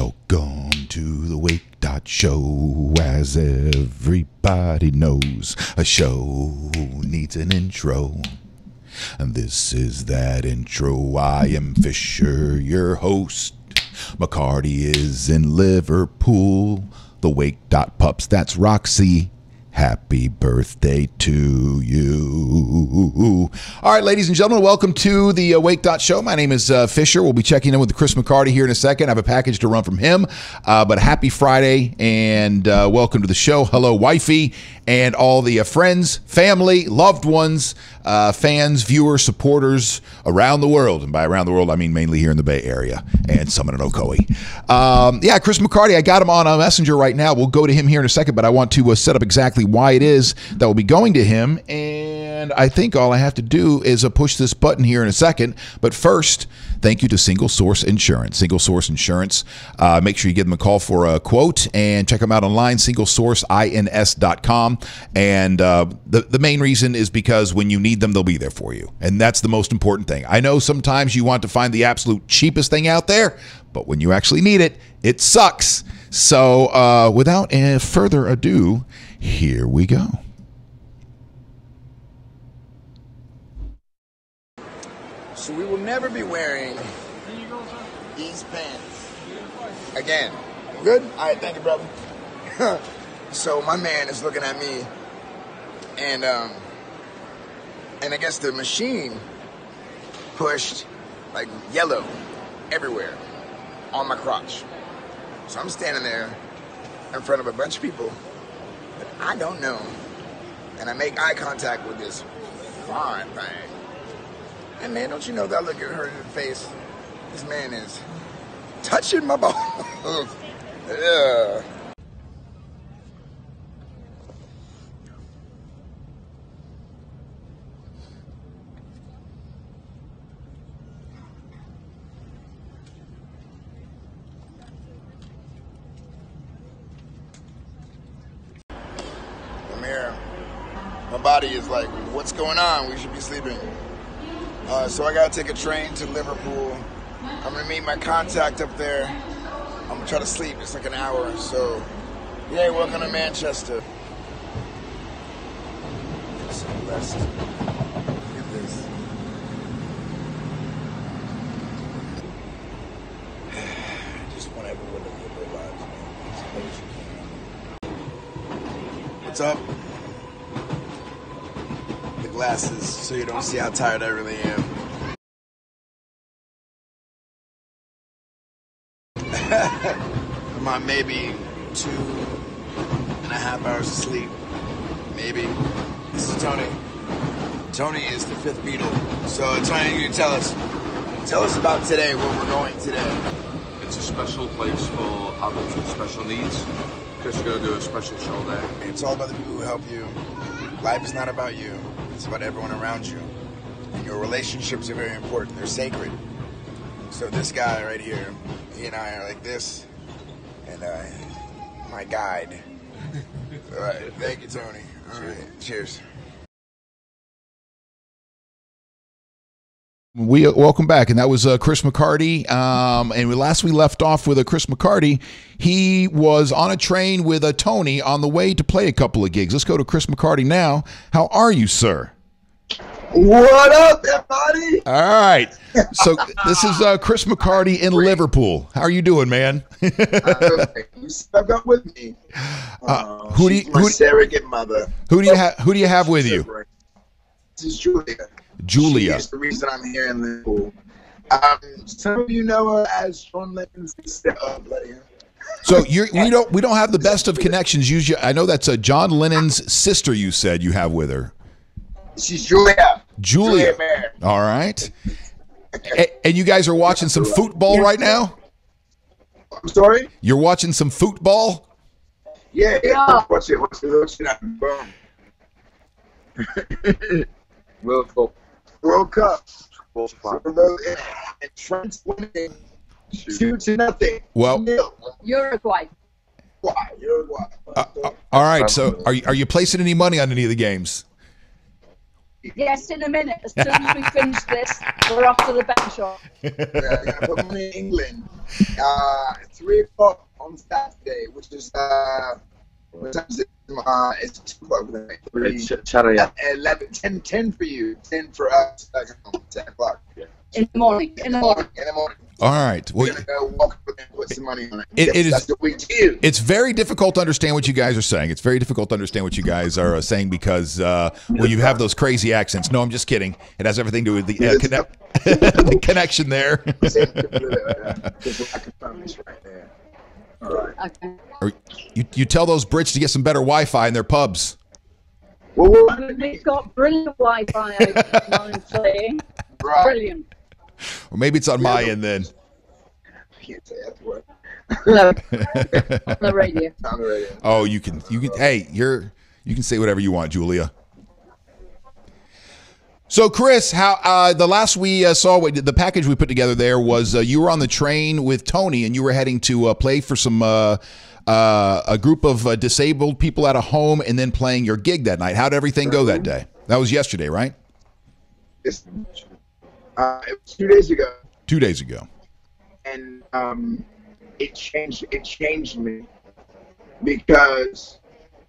Welcome to the Wake.Show. As everybody knows, a show needs an intro. And this is that intro. I am Fisher, your host. McCarty is in Liverpool. The Wake.Pups, that's Roxy. Happy birthday to you. All right, ladies and gentlemen, welcome to the Wake.Show. My name is Fisher. We'll be checking in with Chris McCarty here in a second. I have a package to run from him. But happy Friday and welcome to the show. Hello, wifey, and all the friends, family, loved ones, fans, viewers, supporters around the world. And by around the world, I mean mainly here in the Bay Area and some in Ocoee. Yeah, Chris McCarty, I got him on a messenger right now. We'll go to him here in a second, but I want to set up exactly why it is that we'll be going to him. And I think all I have to do is push this button here in a second. But first, thank you to Single Source Insurance. Single Source Insurance. Make sure you give them a call for a quote and check them out online, singlesourceins.com. And the main reason is because when you need them, they'll be there for you. And that's the most important thing. I know sometimes you want to find the absolute cheapest thing out there, but when you actually need it, it sucks. So without further ado, here we go. So we will never be wearing these pants again. Good? All right, thank you, brother. So my man is looking at me, and I guess the machine pushed like yellow everywhere on my crotch. So I'm standing there in front of a bunch of people that I don't know, and I make eye contact with this fine thing. And man, don't you know that I look at her in the face? This man is touching my balls. Yeah. I'm here. My body is like, what's going on? We should be sleeping. So I gotta take a train to Liverpool. I'm gonna meet my contact up there. I'm gonna try to sleep. It's like an hour. So, yeah, welcome to Manchester. So blessed. Look at this. I just want everyone to live their lives, man. What's up? Glasses so you don't see how tired I really am. I'm on maybe 2.5 hours of sleep. Maybe. This is Tony. Tony is the fifth Beatle. So Tony, you tell us about today, where we're going today. It's a special place for adults with special needs. Chris is going to do a special show there. It's all about the people who help you. Life is not about you. It's about everyone around you. And your relationships are very important. They're sacred. So this guy right here, he and I are like this. And my guide. All right. Thank you, Tony. All right. Cheers. Welcome back, and that was Chris McCarty. And last we left off with Chris McCarty, he was on a train with Tony on the way to play a couple of gigs. Let's go to Chris McCarty now. How are you, sir? What up, everybody? All right. So this is Chris McCarty in Liverpool. How are you doing, man? You stuck up with me. My surrogate mother. Who do you have with you? This is Julia. Julia. She's the reason I'm here in Liverpool. Some of you know her as John Lennon's sister. So we don't have the best of connections. Usually, I know that's John Lennon's sister. You said you have with her. She's Julia. Julia. All right. And you guys are watching some football right now? I'm sorry? You're watching some football? Yeah. Watch it. World Cup. And France winning 2-0. Well, Uruguay. All right. So are you placing any money on any of the games? Yes, in a minute. As soon as we finish this, we're off to the bet shop. We're going to put money in England. 3 o'clock on Saturday, which is, what time is it? It's 2 o'clock. It's 10 for you. 10 for us. 10 o'clock. Yeah. In the morning. In the morning. All right. Well, we're going to go walk and put some money on it. That's what we do. It's very difficult to understand what you guys are saying. It's very difficult to understand what you guys are saying because, you have those crazy accents. No, I'm just kidding. It has everything to do with the, the connection there. Just I confirm this right there. All right. Okay. Or you tell those Brits to get some better Wi-Fi in their pubs. Well, we've got brilliant Wi-Fi honestly. Right. Brilliant. Or maybe it's on my end then. I can't say that word. No. On the radio. On the radio. Oh, you can. Hey, you can say whatever you want, Julia. So, Chris, how the last we saw, the package we put together there was you were on the train with Tony, and you were heading to play for some a group of disabled people at a home, and then playing your gig that night. How did everything go that day? That was yesterday, right? It was 2 days ago. 2 days ago. And it changed me because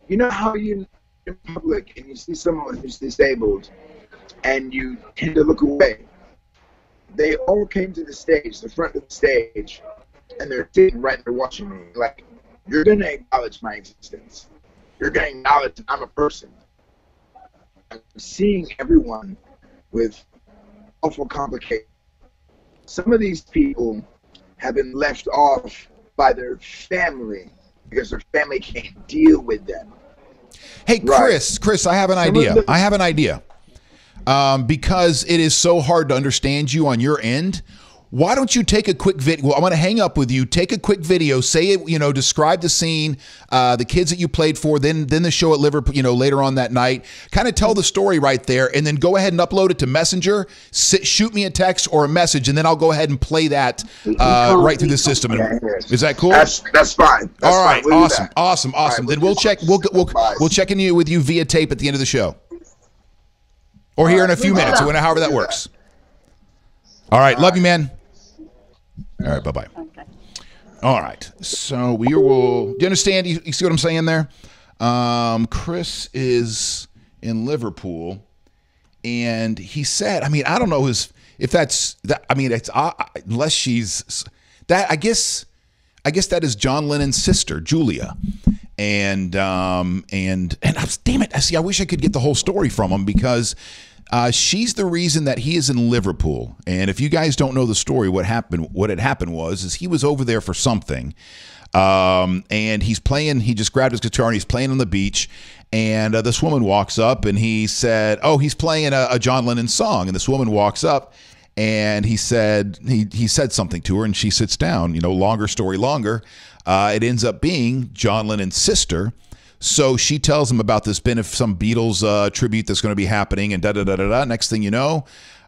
you know how you in public and you see someone who's disabled and you tend to look away. They all came to the stage, the front of the stage, and they're sitting right there watching me. Like, you're gonna acknowledge my existence. You're gonna acknowledge that I'm a person. I'm seeing everyone with awful complications. Some of these people have been left off by their family because their family can't deal with them. Hey, Chris, I have an idea. Because it is so hard to understand you on your end, why don't you take a quick video? Well, I'm going to hang up with you. Take a quick video. Say it. Describe the scene, the kids that you played for, then the show at Liverpool. Later on that night. Kind of tell the story right there, and then go ahead and upload it to Messenger. Shoot me a text or a message, and then I'll go ahead and play that right through the system. Is that cool? That's fine. All right. We'll awesome. Right, then we'll check. We'll check in with you via tape at the end of the show, or here in a few minutes, or however that works. All right. Love you, man. All right, bye-bye. Okay. All right, so we will. Do you understand? You see what I'm saying there? Chris is in Liverpool, and he said, I don't know if that's that. It's unless she's that. I guess that is John Lennon's sister, Julia, and damn it! I wish I could get the whole story from him because. She's the reason that he is in Liverpool. And if you guys don't know the story, what had happened was he was over there for something. And he's playing, he just grabbed his guitar and he's playing on the beach. And this woman walks up and he said, he's playing a John Lennon song. And this woman walks up and he said something to her and she sits down. Longer story longer. It ends up being John Lennon's sister. So she tells him about this some Beatles tribute that's going to be happening and da-da-da-da-da. Next thing you know,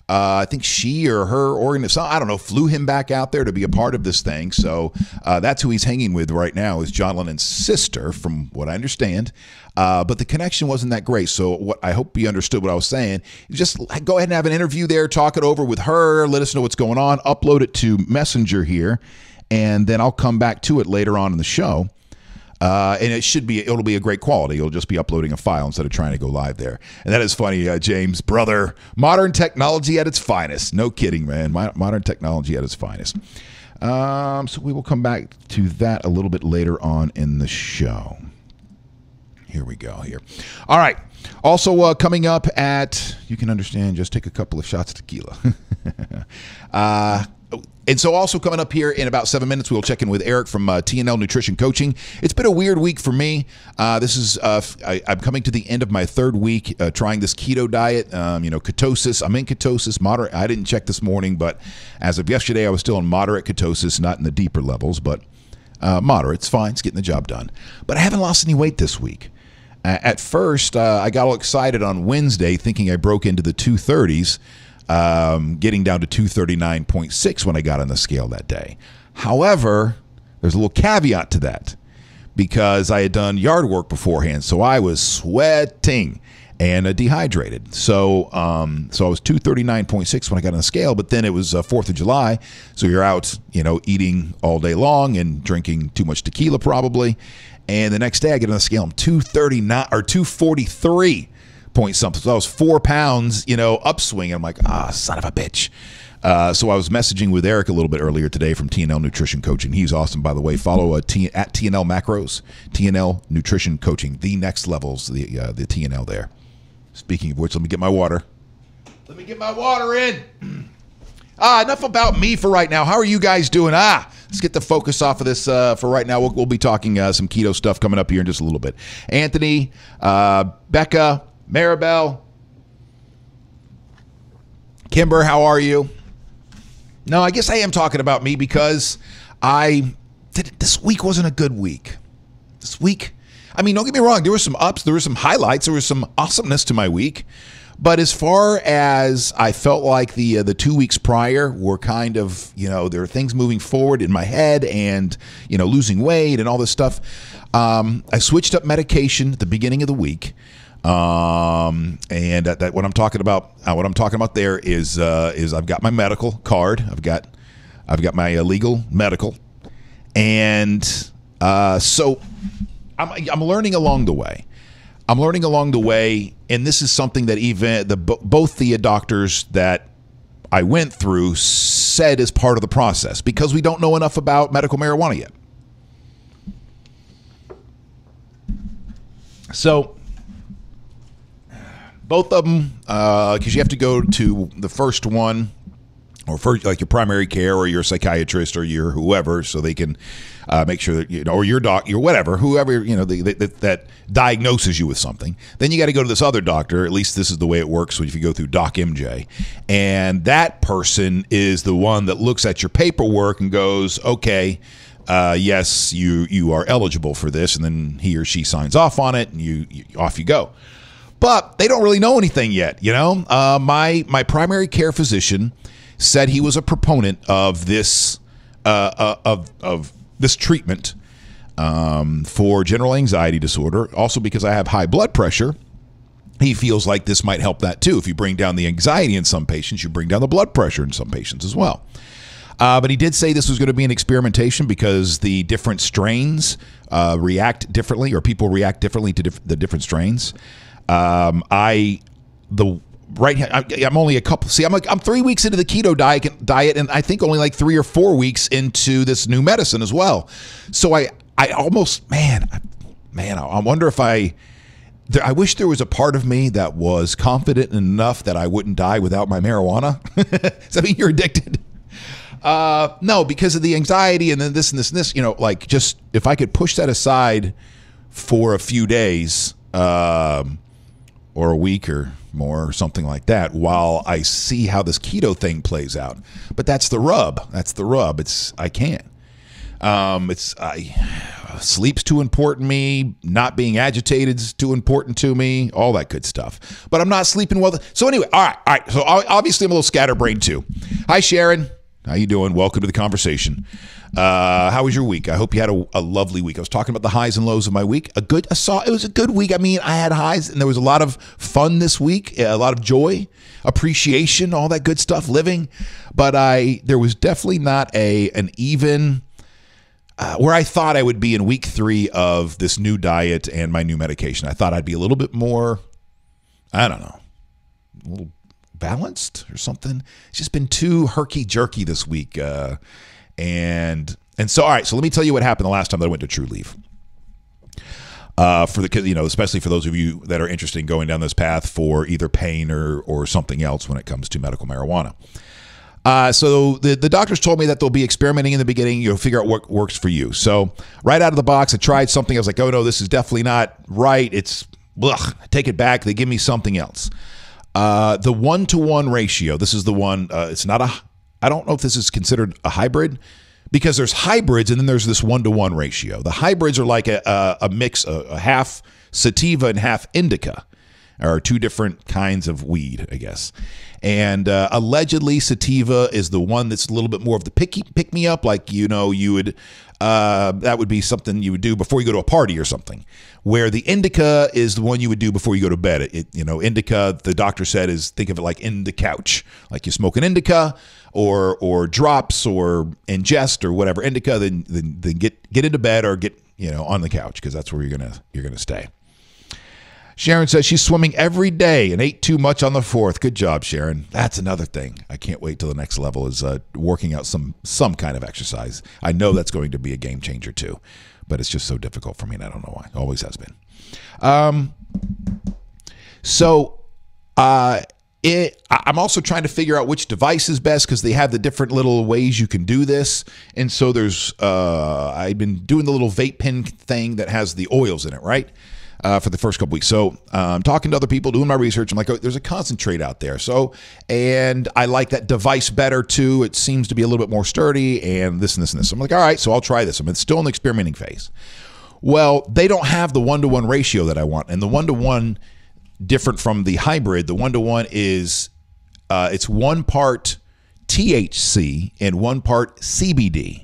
I think she or her organization, I don't know, flew him back out there to be a part of this thing. So that's who he's hanging with right now is John Lennon's sister, from what I understand. But the connection wasn't that great. So I hope you understood what I was saying. Just go ahead and have an interview there, talk it over with her, let us know what's going on, upload it to Messenger here, and then I'll come back to it later on in the show. And it'll be a great quality. You'll just be uploading a file instead of trying to go live there. And that is funny, James, brother. Modern technology at its finest. No kidding, man. Modern technology at its finest. So we will come back to that a little bit later on in the show. Here we go here. All right. Also coming up you can understand, just take a couple of shots of tequila. And so also coming up here in about 7 minutes, we'll check in with Eric from T&L Nutrition Coaching. It's been a weird week for me. I'm coming to the end of my third week trying this keto diet, ketosis. I'm in ketosis, moderate. I didn't check this morning, but as of yesterday, I was still in moderate ketosis, not in the deeper levels, but moderate. It's fine. It's getting the job done. But I haven't lost any weight this week. At first, I got all excited on Wednesday thinking I broke into the 230s. Getting down to 239.6 when I got on the scale that day. However, there's a little caveat to that because I had done yard work beforehand, so I was sweating. and dehydrated. So so I was 239.6 when I got on the scale, but then it was 4th of July, so you're out, eating all day long and drinking too much tequila probably. And the next day I get on the scale, I'm 239 or 243 point something. So I was 4 pounds, upswing. I'm like, son of a bitch. So I was messaging with Eric a little bit earlier today from TNL Nutrition Coaching. He's awesome, by the way. Follow at TNL Macros, TNL Nutrition Coaching, the next levels, the TNL there. Speaking of which, let me get my water. Let me get my water in. Enough about me for right now. How are you guys doing? Let's get the focus off of this for right now. We'll be talking some keto stuff coming up here in just a little bit. Anthony, Becca, Maribel, Kimber, how are you? No, I guess I am talking about me because this week wasn't a good week. This week, I mean, don't get me wrong. There were some ups. There were some highlights. There was some awesomeness to my week. But as far as I felt like the 2 weeks prior were kind of, there are things moving forward in my head and, losing weight and all this stuff. I switched up medication at the beginning of the week. And that what I'm talking about there is I've got my medical card. I've got my legal medical. And so I'm learning along the way. And this is something that even both the doctors that I went through said is part of the process, because we don't know enough about medical marijuana yet. So both of them, because you have to go to the first one, or first, like your primary care or your psychiatrist or your whoever, so they can make sure that, or your doc, your whatever, whoever, that diagnoses you with something. Then you got to go to this other doctor. At least this is the way it works if you go through Doc MJ. And that person is the one that looks at your paperwork and goes, okay, yes, you are eligible for this. And then he or she signs off on it, and you off you go. But they don't really know anything yet, My primary care physician said he was a proponent of this of this treatment for general anxiety disorder. Also, because I have high blood pressure, he feels like this might help that too. If you bring down the anxiety in some patients, you bring down the blood pressure in some patients as well. But he did say this was going to be an experimentation because the different strains react differently, or people react differently to the different strains. I'm only a couple. See, I'm 3 weeks into the keto diet, and I think only like 3 or 4 weeks into this new medicine as well. So I almost, I wonder if I wish there was a part of me that was confident enough that I wouldn't die without my marijuana. Does that mean you're addicted? No, because of the anxiety and then this and this and this. Like, just if I could push that aside for a few days, or a week or more, or something like that, while I see how this keto thing plays out. But that's the rub. I can't. Sleep's too important to me. Not being agitated is too important to me. All that good stuff. But I'm not sleeping well. So anyway, all right. So obviously I'm a little scatterbrained too. Hi, Sharon. How you doing? Welcome to the conversation. How was your week? I hope you had a lovely week. I was talking about the highs and lows of my week. It was a good week. I mean, I had highs, and there was a lot of fun this week, a lot of joy, appreciation, all that good stuff, living. But there was definitely not an even where I thought I would be in week 3 of this new diet and my new medication. I thought I'd be a little bit more, I don't know, a little balanced or something. It's just been too herky-jerky this week. And so, all right, so let me tell you what happened the last time that I went to True Leaf. Especially for those of you that are interested in going down this path for either pain or something else when it comes to medical marijuana. So the doctors told me that they'll be experimenting in the beginning. You'll figure out what works for you. So right out of the box, I tried something. I was like, oh, no, this is definitely not right. It's, I take it back. They give me something else. The 1-to-1 ratio, this is the one, it's not I don't know if this is considered a hybrid, because there's hybrids and then there's this 1-to-1 ratio. The hybrids are like a mix, a half sativa and half indica. or two different kinds of weed, I guess. And allegedly, sativa is the one that's a little bit more of the pick me up, like you would that would be something you would do before you go to a party or something. Where the indica is the one you would do before you go to bed. Indica, the doctor said, is think of it like in the couch, like you smoke an indica or drops or ingest or whatever indica, then get into bed or get on the couch, because that's where you're gonna stay. Sharon says she's swimming every day and ate too much on the 4th. Good job, Sharon. That's another thing. I can't wait till the next level is working out some kind of exercise. I know that's going to be a game changer too, but it's just so difficult for me, and I don't know why. Always has been. I'm also trying to figure out which device is best, because they have the different little ways you can do this. And so there's I've been doing the little vape pen thing that has the oils in it, right? For the first couple weeks. So I'm talking to other people, doing my research. I'm like, oh, there's a concentrate out there. And I like that device better too. It seems to be a little bit more sturdy and this and this and this. So I'm like, all right, so I'll try this. I'm still in the experimenting phase. Well, they don't have the 1-to-1 ratio that I want. And the 1-to-1, different from the hybrid, the 1-to-1 is it's 1 part THC and 1 part CBD.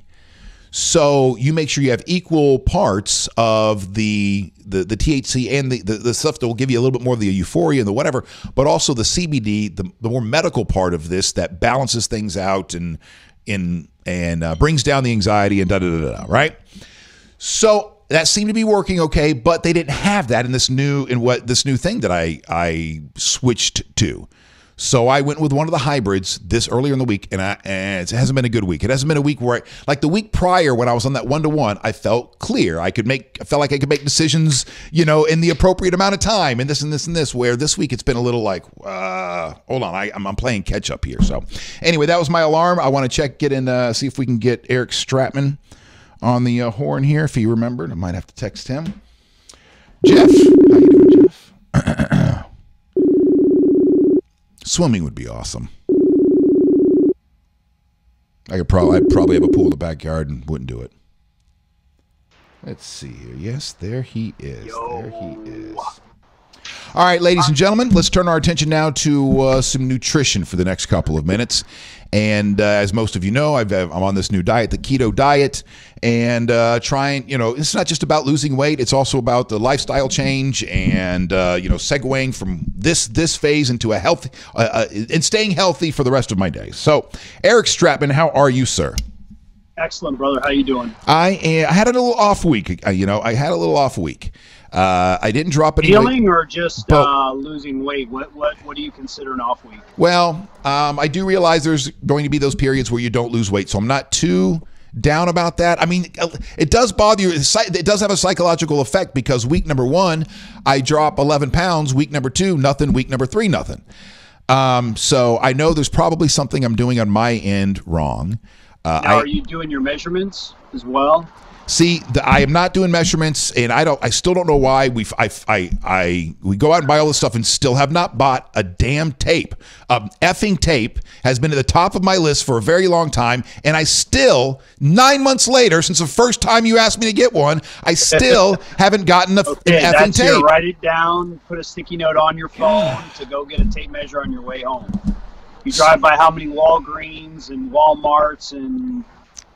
So you make sure you have equal parts of the THC and the stuff that will give you a little bit more of the euphoria and the whatever, but also the CBD, the more medical part of this that balances things out and brings down the anxiety and right? So that seemed to be working okay, but they didn't have that in this new thing that I switched to. So I went with one of the hybrids this earlier in the week, and it hasn't been a good week. It hasn't been a week where, like the week prior when I was on that 1-to-1, I felt clear. I felt like I could make decisions, in the appropriate amount of time, and this and this and this. Where this week it's been a little like, hold on, I'm playing catch up here. So anyway, that was my alarm. I want to see if we can get Eric Stratman on the horn here. If he remembered, I might have to text him. Jeff, how you doing, Jeff? Swimming would be awesome. I'd probably have a pool in the backyard and wouldn't do it. Let's see here. Yes, there he is. There he is. All right, ladies and gentlemen, let's turn our attention now to some nutrition for the next couple of minutes. And as most of you know, I'm on this new diet, the keto diet, and trying, it's not just about losing weight. It's also about the lifestyle change and, segueing from this phase into a healthy, and staying healthy for the rest of my days. So, Eric Stratman, how are you, sir? Excellent, brother. How you doing? I had a little off week. I had a little off week. I didn't drop any healing weight, or just losing weight. What do you consider an off week? Well, I do realize there's going to be those periods where you don't lose weight, so I'm not too down about that. I mean, it does bother you. It does have a psychological effect, because week number 1, I drop 11 pounds. Week number 2, nothing. Week number 3, nothing. So I know there's probably something I'm doing on my end wrong. Now, are you doing your measurements as well? See, I am not doing measurements, and I still don't know why. We go out and buy all this stuff and still have not bought a damn tape. Effing tape has been at the top of my list for a very long time, and I still, 9 months later, since the first time you asked me to get one, I still haven't gotten an effing tape. Write it down, put a sticky note on your phone to go get a tape measure on your way home. You drive by how many Walgreens and Walmarts and...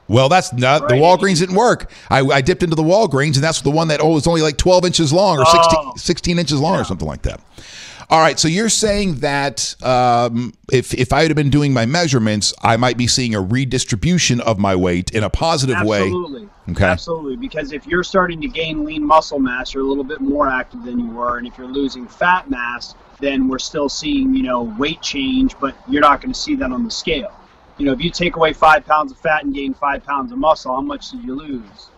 Well, that's not right. The Walgreens didn't work. I dipped into the Walgreens, and that's the one that was only like 12 inches long or 16 inches long or something like that. All right, so you're saying that if I had been doing my measurements, I might be seeing a redistribution of my weight in a positive way. Absolutely. Okay. Absolutely, because if you're starting to gain lean muscle mass, you're a little bit more active than you were, and if you're losing fat mass, then we're still seeing, weight change, but you're not going to see that on the scale. If you take away 5 pounds of fat and gain 5 pounds of muscle, how much did you lose?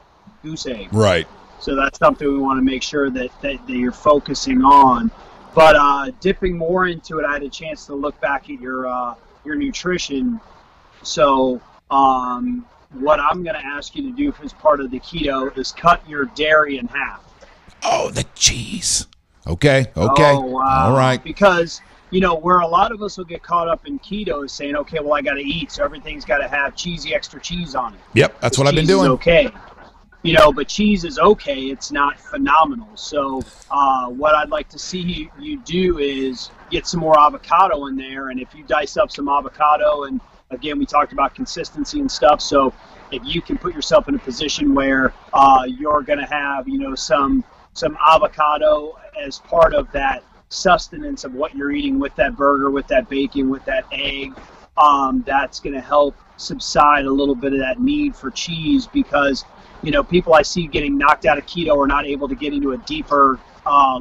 Goose egg. Right. So that's something we want to make sure that you're focusing on. But dipping more into it, I had a chance to look back at your nutrition. So what I'm going to ask you to do as part of the keto is cut your dairy in half. Oh, the cheese. Okay. Oh, wow. All right. Because... where a lot of us will get caught up in keto is saying, okay, well, I got to eat, so everything's got to have extra cheese on it. Yep, that's what I've been doing. Okay. But cheese is okay. It's not phenomenal. So what I'd like to see you do is get some more avocado in there. And if you dice up some avocado, and again, we talked about consistency and stuff. So if you can put yourself in a position where you're going to have, some avocado as part of that sustenance of what you're eating with that burger, with that bacon, with that egg, that's going to help subside a little bit of that need for cheese, because people I see getting knocked out of keto are not able to get into a deeper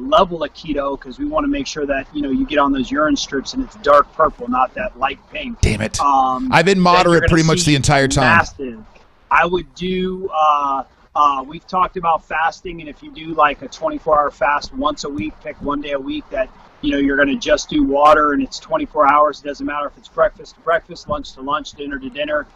level of keto, because we want to make sure that you get on those urine strips and it's dark purple, not that light pink. Damn it. I've been moderate pretty much the entire time. Massive. I would do we've talked about fasting, and if you do like a 24-hour fast once a week, pick one day a week that you're going to just do water, and it's 24 hours. It doesn't matter if it's breakfast to breakfast, lunch to lunch, dinner to dinner.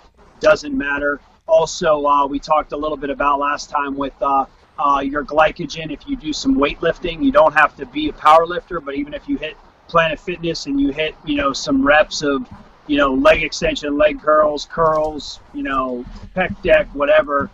Doesn't matter. Also, we talked a little bit about last time with your glycogen. If you do some weightlifting, you don't have to be a power lifter, but even if you hit Planet Fitness and you hit some reps of leg extension, leg curls, pec deck, whatever,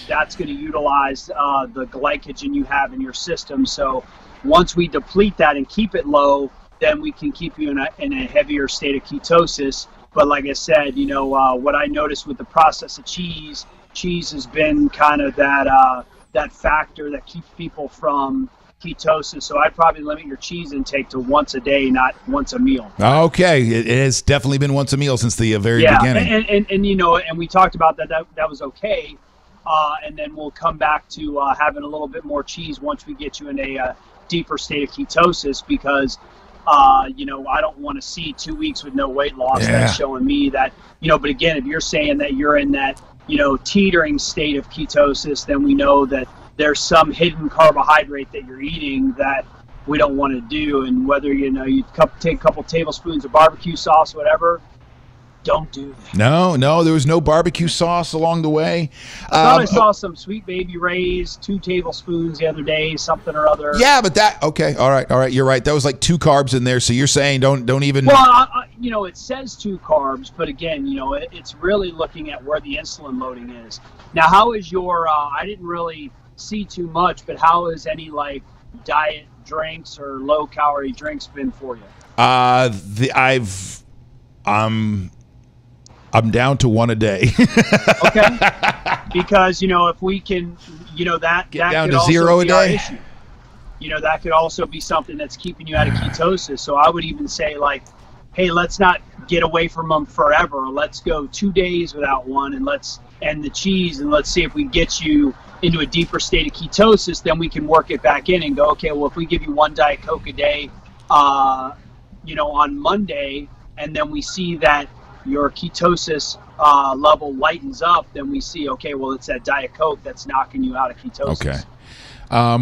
that's going to utilize the glycogen you have in your system. So once we deplete that and keep it low, then we can keep you in a heavier state of ketosis. But like I said, what I noticed with the process of cheese has been kind of that factor that keeps people from ketosis. So I'd probably limit your cheese intake to once a day, not once a meal. Okay, it has definitely been once a meal since the very beginning. And we talked about that was okay. And then we'll come back to having a little bit more cheese once we get you in a deeper state of ketosis, because I don't want to see 2 weeks with no weight loss. Yeah. That's showing me that, but again, if you're saying that you're in that, teetering state of ketosis, then we know that there's some hidden carbohydrate that you're eating that we don't want to do. And whether, you take a couple tablespoons of barbecue sauce, whatever, don't do that. No, there was no barbecue sauce along the way. I thought I saw some Sweet Baby Ray's 2 tablespoons the other day, something or other. Yeah, but okay, all right, you're right. That was like 2 carbs in there. So you're saying don't even. Well, it says 2 carbs, but again, it's really looking at where the insulin loading is. Now, how is your? I didn't really see too much, but how has any like diet drinks or low calorie drinks been for you? I'm down to 1 a day. Okay. Because, if we can, that Get down could to also 0 a be our day. issue. That could also be something that's keeping you out of ketosis. So I would even say, like, hey, let's not get away from them forever. Let's go 2 days without one, and let's end the cheese, and let's see if we get you into a deeper state of ketosis. Then we can work it back in and go, okay, well, if we give you 1 Diet Coke a day, on Monday, and then we see that your ketosis level lightens up, then we see, okay, well, it's that Diet Coke that's knocking you out of ketosis. Okay.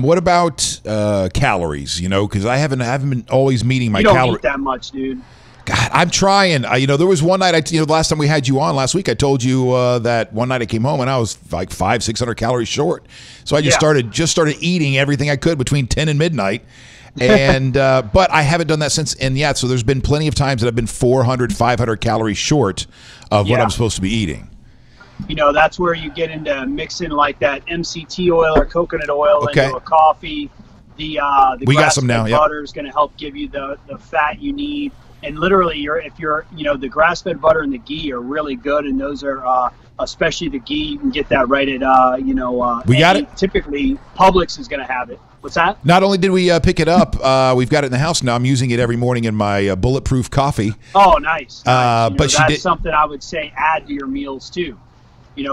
What about calories? Because I haven't been always meeting my calories. You don't eat that much, dude. God, I'm trying. There was one night, the last time we had you on last week, I told you that one night I came home and I was like 500-600 calories short. So I just started eating everything I could between 10 and midnight. And but I haven't done that since. And so there's been plenty of times that I've been 400-500 calories short of what I'm supposed to be eating. That's where you get into mixing like that MCT oil or coconut oil into a coffee. The we got some now. Butter is going to help give you the fat you need. And literally, the grass-fed butter and the ghee are really good, and those are especially the ghee. You can get that right at we got it. Typically, Publix is going to have it. What's that? Not only did we pick it up, we've got it in the house now. I'm using it every morning in my bulletproof coffee. Oh, nice. But that's something I would say add to your meals too.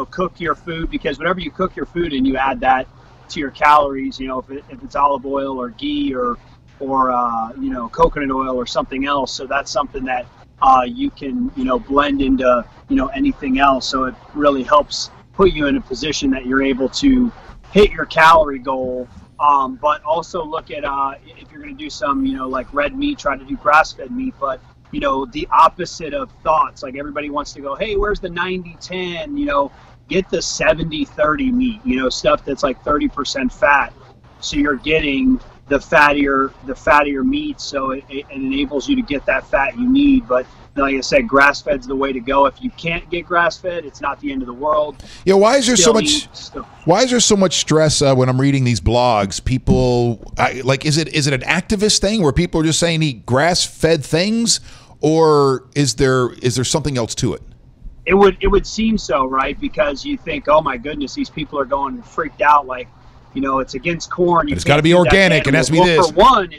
Cook your food, because whenever you cook your food and you add that to your calories, if it's olive oil or ghee or coconut oil or something else. So that's something that you can blend into anything else. So it really helps put you in a position that you're able to hit your calorie goal. But also look at if you're going to do some like red meat, try to do grass-fed meat. But the opposite of thoughts. Like everybody wants to go, hey, where's the 90-10? Get the 70-30 meat. Stuff that's like 30% fat. So you're getting the fattier meat, so it enables you to get that fat you need. But Like I said, grass-fed's the way to go. If you can't get grass-fed, it's not the end of the world. Yeah, why is there so much? Still. Why is there so much stress when I'm reading these blogs? People is it an activist thing where people are just saying eat grass-fed things, or is there something else to it? It would seem so, right? Because you think, oh my goodness, these people are going freaked out, like, it's against corn. It's got to be organic. It has to be this. For one,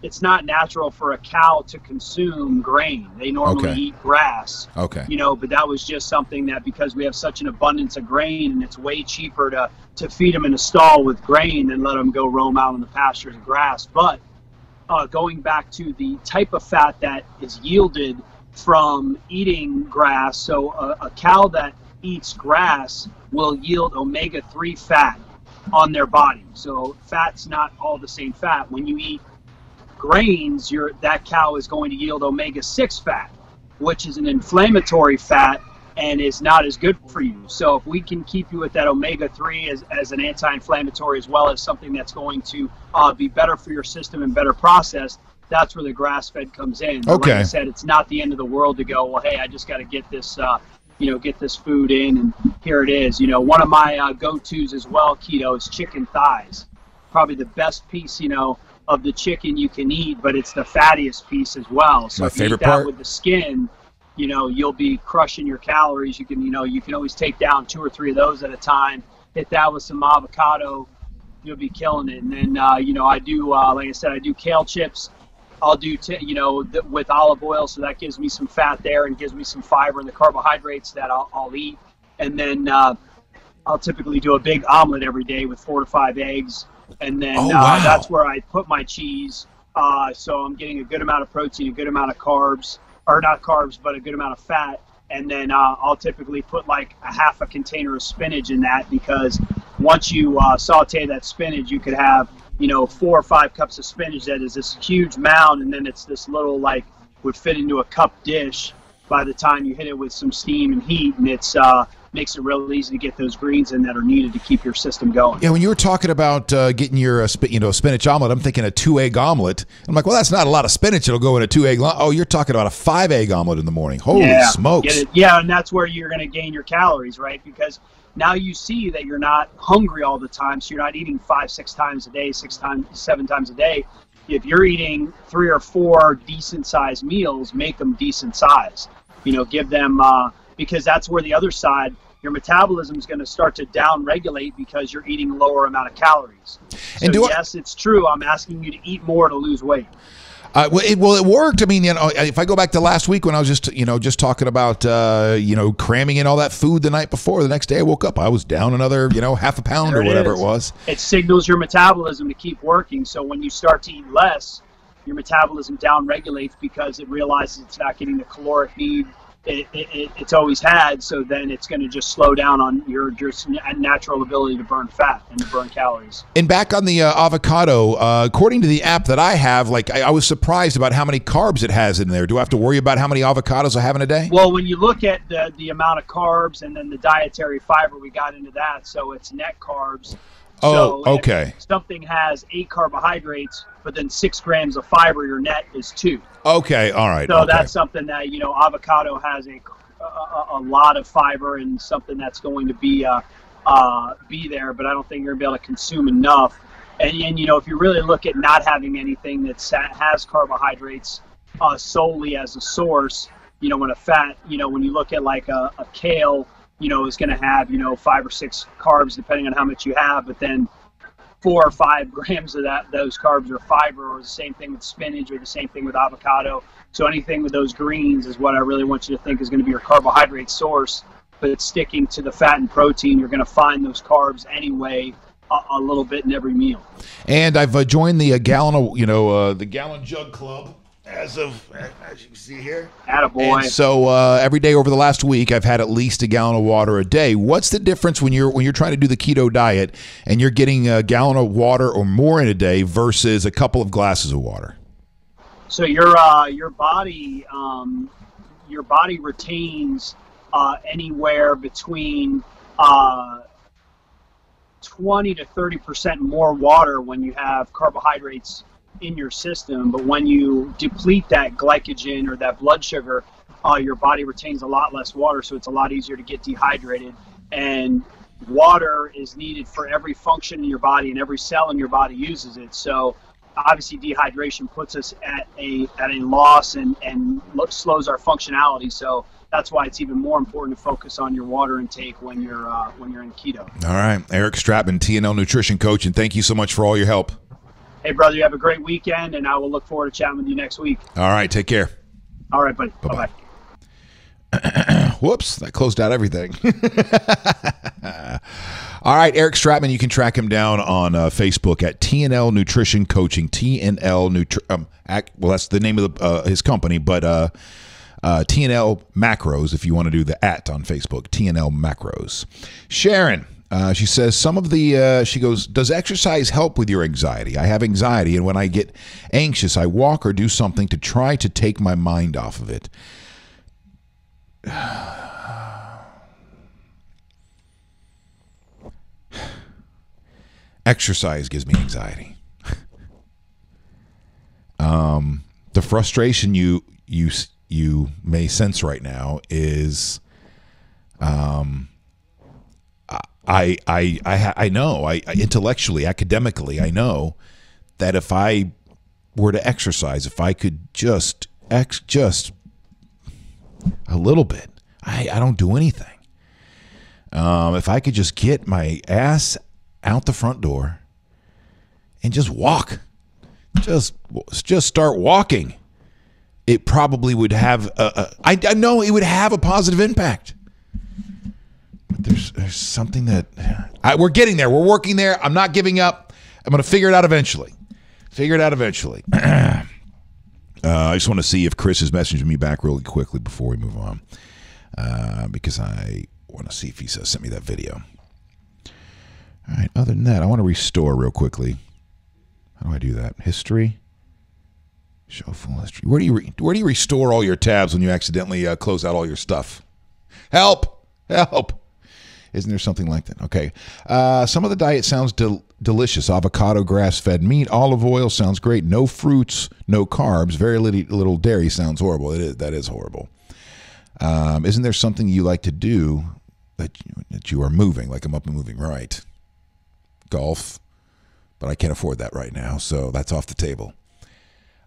it's not natural for a cow to consume grain. They normally eat grass. Okay. But that was just something that, because we have such an abundance of grain, and it's way cheaper to feed them in a stall with grain than let them go roam out in the pastures and grass. But going back to the type of fat that is yielded from eating grass, so a cow that eats grass will yield omega-3 fat on their body. So fat's not all the same fat. When you eat grains, that cow is going to yield omega-6 fat, which is an inflammatory fat and is not as good for you. So if we can keep you with that omega-3 as an anti-inflammatory, as well as something that's going to be better for your system and better processed, that's where the grass-fed comes in. But like I said, it's not the end of the world to go, well, hey, I just got to get this get this food in, and here it is. One of my go-tos as well, keto, is chicken thighs. Probably the best piece, of the chicken you can eat, but it's the fattiest piece as well. So if you eat that with the skin, you'll be crushing your calories. You can always take down 2 or 3 of those at a time. Hit that with some avocado, you'll be killing it. And then, I do, like I said, I do kale chips. I'll do, with olive oil, so that gives me some fat there and gives me some fiber and the carbohydrates that I'll eat. And then I'll typically do a big omelet every day with 4 to 5 eggs. And then that's where I put my cheese. So I'm getting a good amount of protein, a good amount of carbs, or not carbs, but a good amount of fat. And then I'll typically put like a half a container of spinach in that, because once you saute that spinach, you could have 4 or 5 cups of spinach that is this huge mound, and then it's this little, like, would fit into a cup dish by the time you hit it with some steam and heat, and it's makes it real easy to get those greens in that are needed to keep your system going. Yeah, when you were talking about getting your spinach omelet, I'm thinking a 2-egg omelet. I'm like, well, that's not a lot of spinach. It'll go in a 2-egg. Oh, you're talking about a 5-egg omelet in the morning. Holy smokes! Yeah, and that's where you're going to gain your calories, right? Because now you see that you're not hungry all the time, so you're not eating 5-6 times a day, 7 times a day. If you're eating 3 or 4 decent sized meals, make them decent size. Give them because that's where the other side, your metabolism is going to start to down regulate because you're eating lower amount of calories. So yes, it's true. I'm asking you to eat more to lose weight. It worked. I mean, if I go back to last week when I was just talking about, cramming in all that food the night before, the next day I woke up, I was down another, half a pound or whatever it was. It signals your metabolism to keep working. So when you start to eat less, your metabolism down regulates because it realizes it's not getting the caloric need it's always had, so then it's going to just slow down on your just natural ability to burn fat and to burn calories. And back on the avocado, according to the app that I have, I was surprised about how many carbs it has in there. Do I have to worry about how many avocados I have in a day? Well, when you look at the amount of carbs and then the dietary fiber, we got into that, so it's net carbs. Oh, so okay. If something has 8 carbohydrates, but then 6 grams of fiber, your net is 2. Okay, all right. So that's something that, avocado has a lot of fiber and something that's going to be there, but I don't think you're going to be able to consume enough. And if you really look at not having anything that has carbohydrates solely as a source, when a fat, when you look at like a kale, is going to have, 5 or 6 carbs depending on how much you have, but then 4 or 5 grams of those carbs are fiber, or the same thing with spinach, or the same thing with avocado. So anything with those greens is what I really want you to think is going to be your carbohydrate source, but it's sticking to the fat and protein. You're going to find those carbs anyway, a little bit in every meal. And I've joined the the gallon jug club. As you can see here. Attaboy. And so every day over the last week, I've had at least a gallon of water a day. What's the difference when you're trying to do the keto diet and you're getting a gallon of water or more in a day versus a couple of glasses of water? So your body retains anywhere between 20 to 30% more water when you have carbohydrates in your system, but when you deplete that glycogen or that blood sugar, your body retains a lot less water, so it's a lot easier to get dehydrated. And water is needed for every function in your body, and every cell in your body uses it. So obviously dehydration puts us at a loss and slows our functionality. So that's why it's even more important to focus on your water intake when you're in keto. All right, Eric Stratman, TNL Nutrition Coach, and thank you so much for all your help. Hey, brother, you have a great weekend, and I will look forward to chatting with you next week. All right, take care. All right, buddy. Bye-bye. Bye-bye. Whoops, that closed out everything. All right, Eric Stratman, you can track him down on Facebook at TNL Nutrition Coaching. Well, that's the name of his company, but TNL Macros, if you want to do the @ on Facebook, TNL Macros. Sharon, she says, she goes, does exercise help with your anxiety? I have anxiety, and when I get anxious, I walk or do something to try to take my mind off of it. Exercise gives me anxiety. The frustration you may sense right now is, I know, intellectually, academically, I know that if I were to exercise, if I could just a little bit, I don't do anything. If I could just get my ass out the front door and just walk, just start walking, it probably would have I know it would have a positive impact. But there's something that we're getting there. We're working there. I'm not giving up. I'm going to figure it out eventually. I just want to see if Chris has messaged me back really quickly before we move on, because I want to see if he sent me that video. All right. Other than that, I want to restore real quickly. How do I do that? History. Show full history. Where do you restore all your tabs when you accidentally close out all your stuff? Help! Isn't there something like that? Okay. Some of the diet sounds delicious. Avocado, grass-fed meat, olive oil sounds great. No fruits, no carbs, very little dairy sounds horrible. That is horrible. Isn't there something you like to do that you are moving? Like I'm up and moving, right? Golf, but I can't afford that right now, so that's off the table.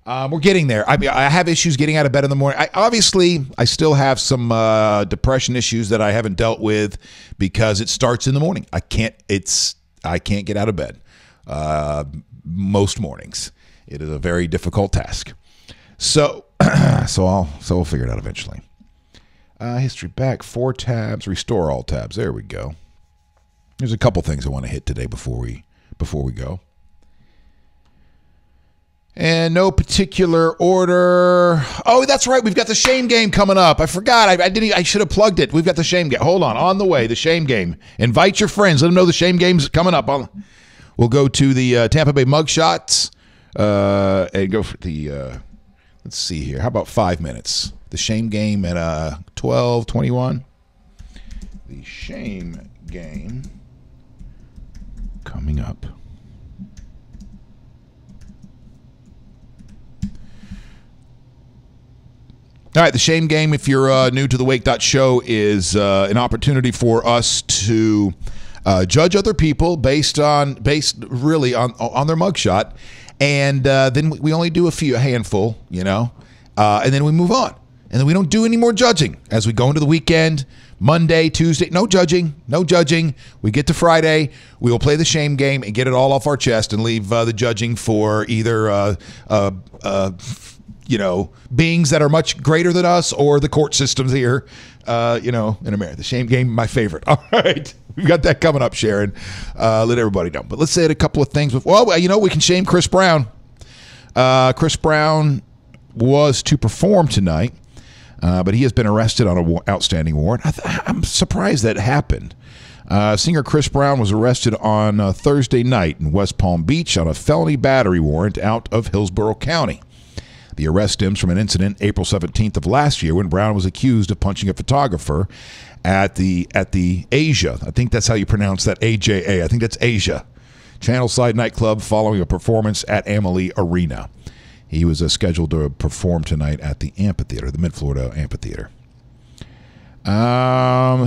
We're getting there. I mean, I have issues getting out of bed in the morning. I still have some depression issues that I haven't dealt with because it starts in the morning. I can't get out of bed most mornings. It is a very difficult task. So we'll figure it out eventually. History back, 4 tabs, restore all tabs. There we go. There's a couple things I want to hit today before we go. And no particular order. Oh, that's right. We've got the shame game coming up. I forgot. I should have plugged it. We've got the shame game. Hold on the way, the shame game. Invite your friends. Let them know the shame game's coming up. We'll go to the Tampa Bay mugshots and go for the, let's see here. How about 5 minutes? The shame game at 12:21. The shame game coming up. All right, the shame game, if you're new to the Wake.Show, is an opportunity for us to judge other people based really on their mugshot, and then we only do a handful, and then we move on, and then we don't do any more judging as we go into the weekend. Monday, Tuesday, no judging. We get to Friday, we will play the shame game and get it all off our chest and leave the judging for either beings that are much greater than us or the court systems here, in America. The shame game, my favorite. All right. We've got that coming up, Sharon. Let everybody know. But let's say a couple of things. Well, we can shame Chris Brown. Chris Brown was to perform tonight, but he has been arrested on an outstanding warrant. I'm surprised that happened. Singer Chris Brown was arrested on Thursday night in West Palm Beach on a felony battery warrant out of Hillsborough County. The arrest stems from an incident April 17th of last year when Brown was accused of punching a photographer at the Asia. I think that's how you pronounce that, AJA. I think that's Asia. Channelside nightclub following a performance at Amalie Arena. He was scheduled to perform tonight at the amphitheater, the Mid-Florida Amphitheater.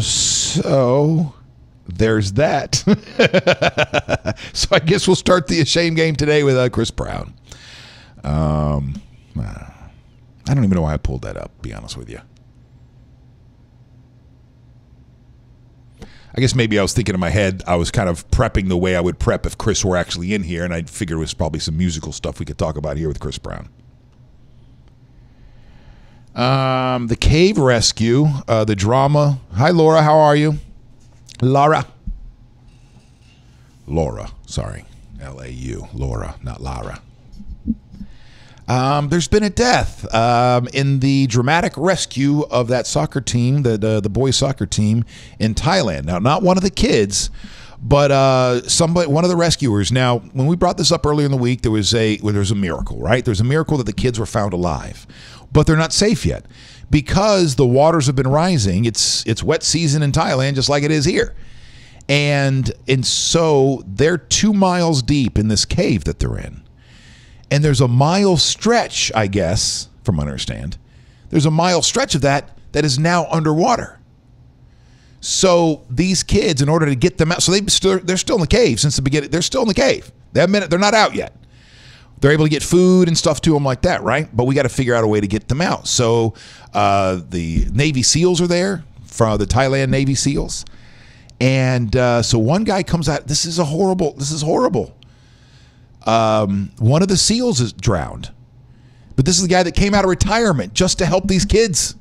So there's that. So I guess we'll start the shame game today with Chris Brown. I don't even know why I pulled that up, to be honest with you. I guess maybe I was thinking in my head, I was kind of prepping the way I would prep if Chris were actually in here, and I figured it was probably some musical stuff we could talk about here with Chris Brown. The cave rescue, the drama. Hi, Laura. How are you? Laura, sorry. L-A-U. Laura, not Lara. There's been a death in the dramatic rescue of that soccer team, the boys soccer team in Thailand. Now, not one of the kids, but one of the rescuers. Now, when we brought this up earlier in the week, there was a miracle, right? There's a miracle that the kids were found alive, but they're not safe yet because the waters have been rising. It's wet season in Thailand, just like it is here. And so they're 2 miles deep in this cave that they're in. And there's a mile stretch, I guess, from what I understand. There's a mile stretch of that is now underwater. So these kids, in order to get them out, so they're still in the cave since the beginning. They're still in the cave. They're not out yet. They're able to get food and stuff to them like that, right? But we got to figure out a way to get them out. So the Navy SEALs are there, from the Thailand Navy SEALs. And so one guy comes out. This is horrible. One of the SEALs is drowned. But this is the guy that came out of retirement just to help these kids.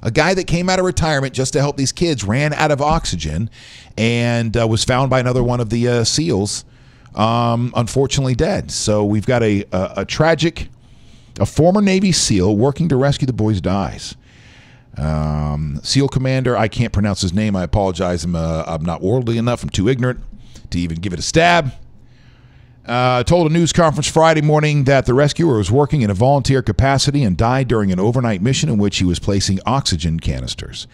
A guy that came out of retirement just to help these kids ran out of oxygen and was found by another one of the SEALs, unfortunately dead. So we've got a tragic, a former Navy SEAL working to rescue the boys dies. SEAL commander, I can't pronounce his name. I apologize. I'm not worldly enough. I'm too ignorant to even give it a stab. Told a news conference Friday morning that the rescuer was working in a volunteer capacity and died during an overnight mission in which he was placing oxygen canisters.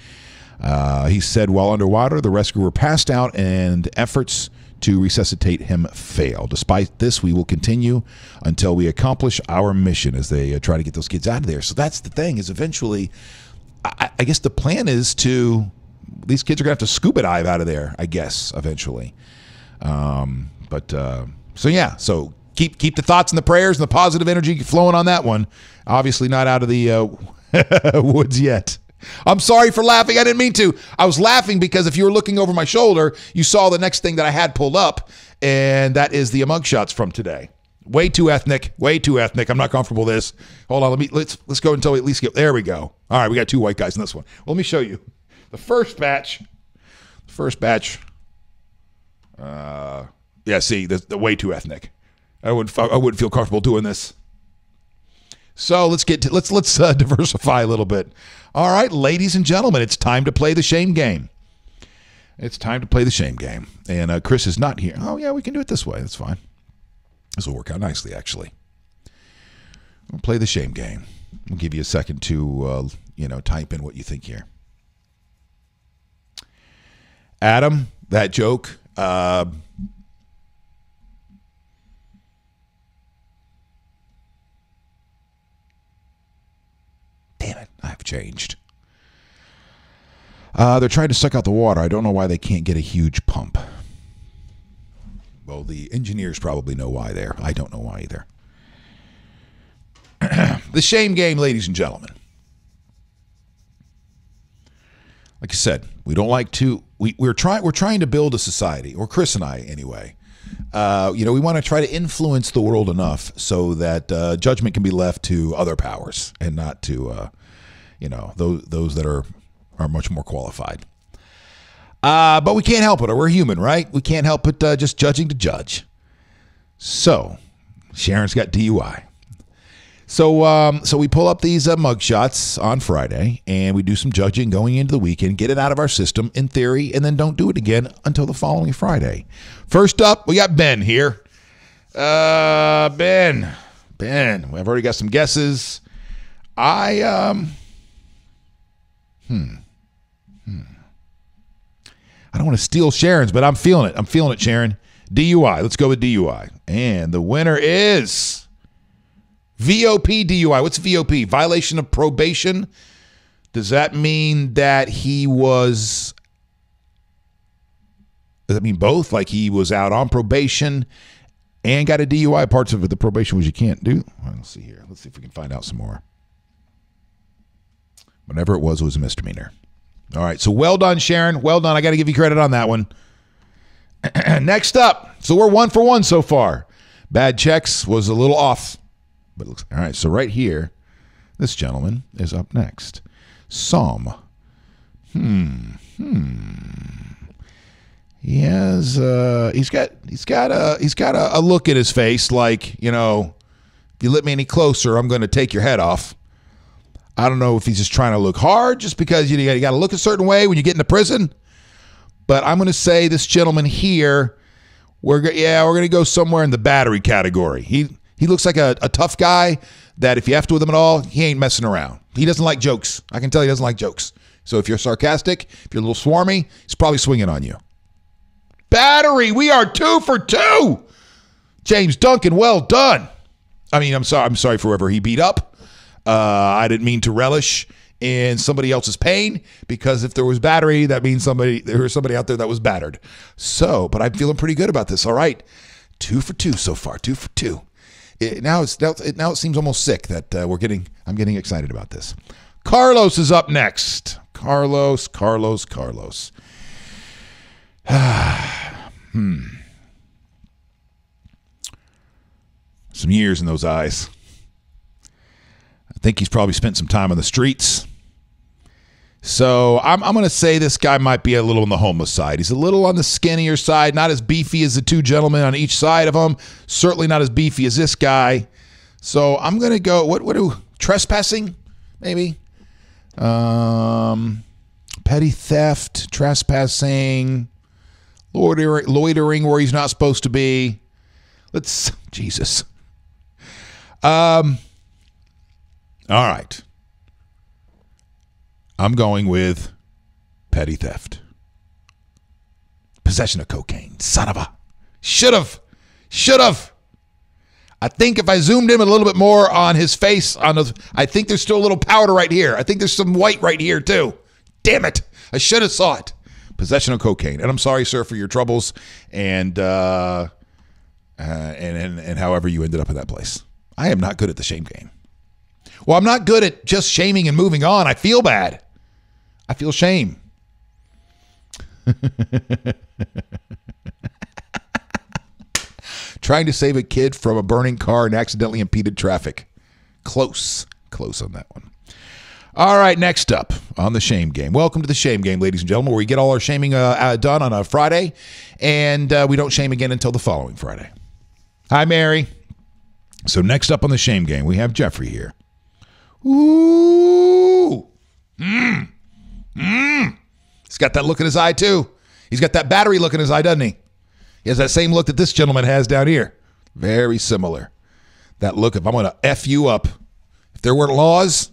He said while underwater, the rescuer passed out and efforts to resuscitate him failed. Despite this, we will continue until we accomplish our mission as they try to get those kids out of there. So that's the thing, is eventually, I guess the plan is these kids are going to have to scuba dive out of there, I guess, eventually. So yeah, so keep the thoughts and the prayers and the positive energy flowing on that one. Obviously not out of the woods yet. I'm sorry for laughing. I didn't mean to. I was laughing because if you were looking over my shoulder, you saw the next thing that I had pulled up, and that is the mugshots from today. Way too ethnic. I'm not comfortable with this. Hold on, let's go until we at least get. There we go. All right, we got 2 white guys in this one. Well, let me show you the first batch. Yeah, see, the way too ethnic. I wouldn't feel comfortable doing this. So let's diversify a little bit. All right, ladies and gentlemen, it's time to play the shame game. And Chris is not here. Oh yeah, we can do it this way. That's fine. This will work out nicely, actually. We'll play the shame game. We'll give you a second to type in what you think here. Adam, that joke. Damn it, I've changed. They're trying to suck out the water. I don't know why they can't get a huge pump. Well, the engineers probably know why there. I don't know why either. The shame game, ladies and gentlemen. Like I said, we don't like to. We're trying to build a society, or Chris and I anyway. We want to try to influence the world enough so that judgment can be left to other powers and not to those that are much more qualified. But we can't help it, or we're human, right? We can't help it just judging to judge. So Sharon's got DUI. So we pull up these mugshots on Friday, and we do some judging going into the weekend, get it out of our system in theory, and then don't do it again until the following Friday. First up, we got Ben here. Ben, I've already got some guesses. I don't want to steal Sharon's, but I'm feeling it, Sharon. DUI. Let's go with DUI. And the winner is VOP DUI. What's VOP? Violation of probation. Does that mean that he was... Does that mean both? Like he was out on probation and got a DUI? Parts of it, the probation was you can't do. Well, let's see here. Let's see if we can find out some more. Whatever it was a misdemeanor. All right. So well done, Sharon. Well done. I got to give you credit on that one. Next up. So we're 1 for 1 so far. Bad checks was a little off. But it looks all right. So right here, this gentleman is up next. Psalm. He has he's got a look at his face like, you know, if you let me any closer, I'm going to take your head off. I don't know if he's just trying to look hard just because you got to look a certain way when you get into prison. But I'm going to say this gentleman here, we're going to go somewhere in the battery category. He looks like a tough guy that if you have to with him at all, he ain't messing around. He doesn't like jokes. I can tell he doesn't like jokes. So if you're sarcastic, if you're a little swarmy, he's probably swinging on you. Battery, we are 2 for 2. James Duncan, well done. I mean, I'm sorry for whoever he beat up. I didn't mean to relish in somebody else's pain, because if there was battery, that means there was somebody out there that was battered. So, but I'm feeling pretty good about this. All right, 2 for 2 so far. 2 for 2. Now it seems almost sick that I'm getting excited about this. Carlos is up next. Carlos. Some years in those eyes. I think he's probably spent some time on the streets. So I'm going to say this guy might be a little on the homeless side. He's a little on the skinnier side, not as beefy as the two gentlemen on each side of him. Certainly not as beefy as this guy. So I'm going to go, trespassing, maybe? Petty theft, trespassing, loitering where he's not supposed to be. Jesus. All right. I'm going with petty theft. Possession of cocaine. Son of a. Should have. I think if I zoomed in a little bit more on his face, I think there's still a little powder right here. I think there's some white right here too. Damn it. I should have saw it. Possession of cocaine. And I'm sorry, sir, for your troubles and however you ended up in that place. I am not good at the shame game. Well, I'm not good at just shaming and moving on. I feel bad. I feel shame. Trying to save a kid from a burning car and accidentally impeded traffic. Close on that one. All right, next up on the shame game. Welcome to the shame game, ladies and gentlemen, where we get all our shaming done on a Friday, and we don't shame again until the following Friday. Hi, Mary. So next up on the shame game, we have Jeffrey here. Ooh. He's got that look in his eye, too. He's got that battery look in his eye, doesn't he? He has that same look that this gentleman has down here. Very similar. That look of, I'm going to F you up. If there weren't laws,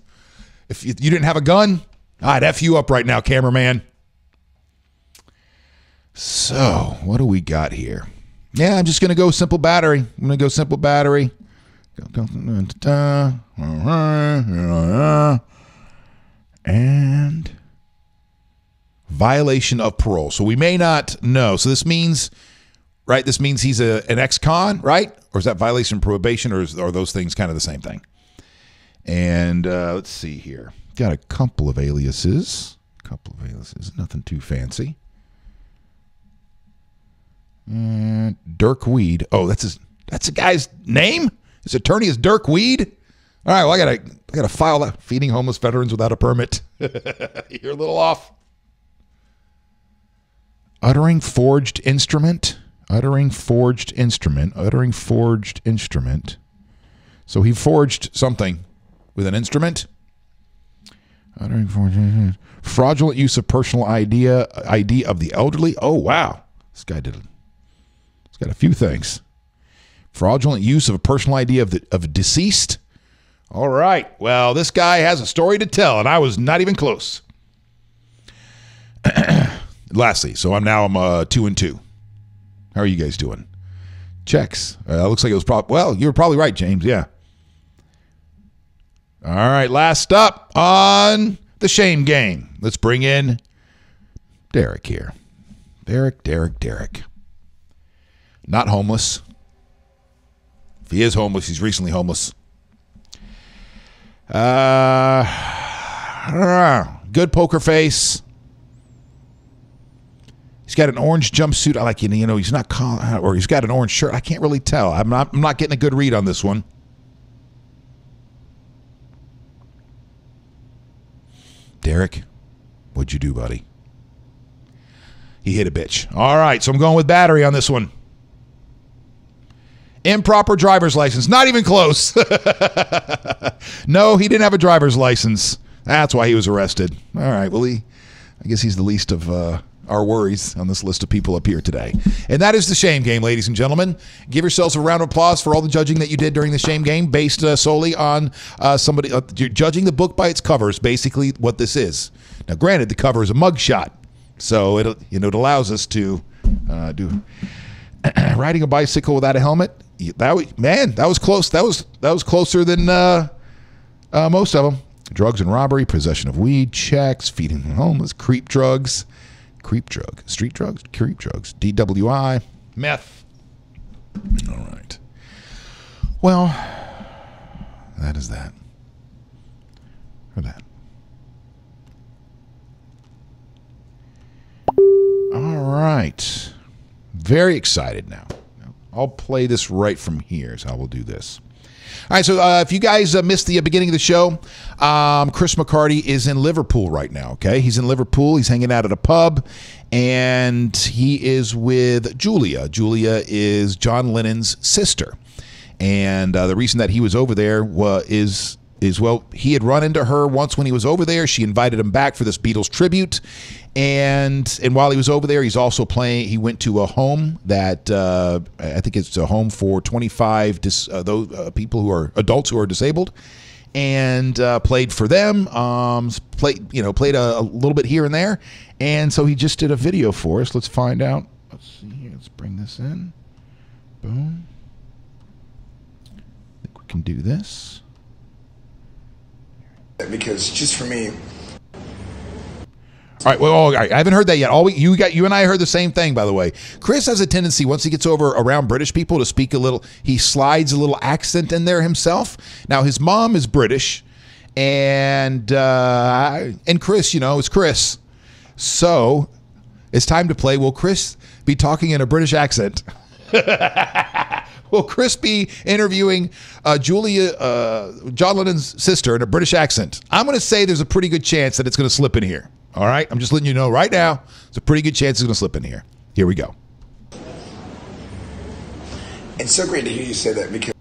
if you didn't have a gun, I'd F you up right now, cameraman. So, what do we got here? Yeah, I'm just going to go simple battery. I'm going to go simple battery. And violation of parole. So we may not know. So this means, right? This means he's an ex-con, right? Or is that violation of probation, or are those things kind of the same thing? And let's see here. Got a couple of aliases. Nothing too fancy. Dirk Weed. Oh, that's a guy's name? His attorney is Dirk Weed? All right, well, I gotta file that. Feeding homeless veterans without a permit. You're a little off. Uttering forged instrument. So he forged something with an instrument. Uttering forged. Fraudulent use of personal ID of the elderly. Oh, wow. This guy he's got a few things. Fraudulent use of a personal ID of a deceased. All right. Well, this guy has a story to tell, and I was not even close. Lastly, so I'm 2 and 2. How are you guys doing? Checks. Looks like it was well, you were probably right, James. Yeah. All right, last up on the shame game. Let's bring in Derek here. Derek. Not homeless. If he is homeless, he's recently homeless. Good poker face. He's got an orange jumpsuit. I like, he's not, or he's got an orange shirt. I can't really tell. I'm not getting a good read on this one. Derek, what'd you do, buddy? He hit a bitch. All right, so I'm going with battery on this one. Improper driver's license. Not even close. No, he didn't have a driver's license. That's why he was arrested. All right, well, I guess he's the least of our worries on this list of people up here today. And that is the shame game, ladies and gentlemen. Give yourselves a round of applause for all the judging that you did during the shame game based solely on somebody you're judging the book by its cover is basically what this is. Now, granted, the cover is a mugshot, so it allows us to do riding a bicycle without a helmet. That was close. That was closer than most of them. Drugs and robbery, possession of weed, checks, feeding the homeless, street drugs, DWI, meth. All right. Well, that is that. For that. All right. Very excited now. I'll play this right from here is how we'll do this. All right, so if you guys missed the beginning of the show, Chris McCarty is in Liverpool right now, okay? He's in Liverpool. He's hanging out at a pub, and he is with Julia. Julia is John Lennon's sister. And the reason that he was over there is he had run into her once when he was over there. She invited him back for this Beatles tribute. And while he was over there, he's also playing. He went to a home that I think it's a home for 25 people who are adults who are disabled, and played for them. Played a little bit here and there, and so he just did a video for us. Let's find out. Let's see here. Let's bring this in. Boom. I think we can do this. Because just for me. All right. Well, all right. I haven't heard that yet. You and I heard the same thing, by the way. Chris has a tendency once he gets around British people to speak a little. He slides a little accent in there himself. Now his mom is British, and Chris, it's Chris. So it's time to play. Will Chris be talking in a British accent? Will Chris be interviewing Julia, John Lennon's sister, in a British accent? I'm going to say there's a pretty good chance that it's going to slip in here. All right? I'm just letting you know right now, there's a pretty good chance it's going to slip in here. Here we go. It's so great to hear you say that because...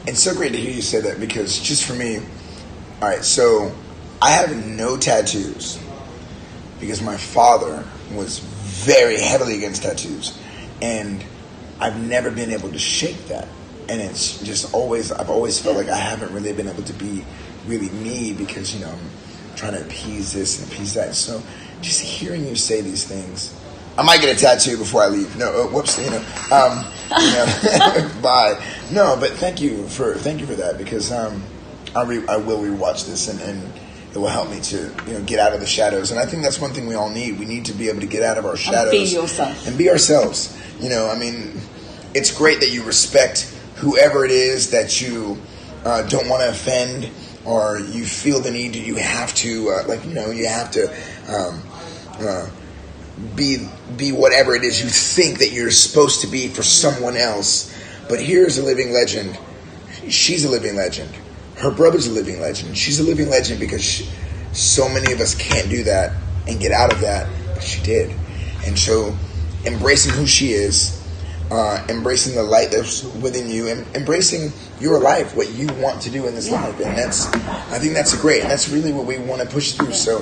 It's so great to hear you say that because just for me... All right, so I have no tattoos because my father was very heavily against tattoos, and I've never been able to shake that. And it's just I've always felt like I haven't really been able to be really me because, I'm trying to appease this and appease that. So just hearing you say these things, I might get a tattoo before I leave. No, whoops, bye. No, but thank you for that because I will rewatch this and it will help me to get out of the shadows. And I think that's one thing we all need. We need to be able to get out of our shadows and be yourself and be ourselves. It's great that you respect whoever it is that you don't want to offend, or you feel the need to, you have to, you have to be whatever it is you think that you're supposed to be for someone else. But here's a living legend. She's a living legend. Her brother's a living legend. She's a living legend because so many of us can't do that and get out of that, but she did. And so embracing who she is, embracing the light that's within you, and embracing your life, what you want to do in this life, and I think that's great, and that's really what we want to push through. So,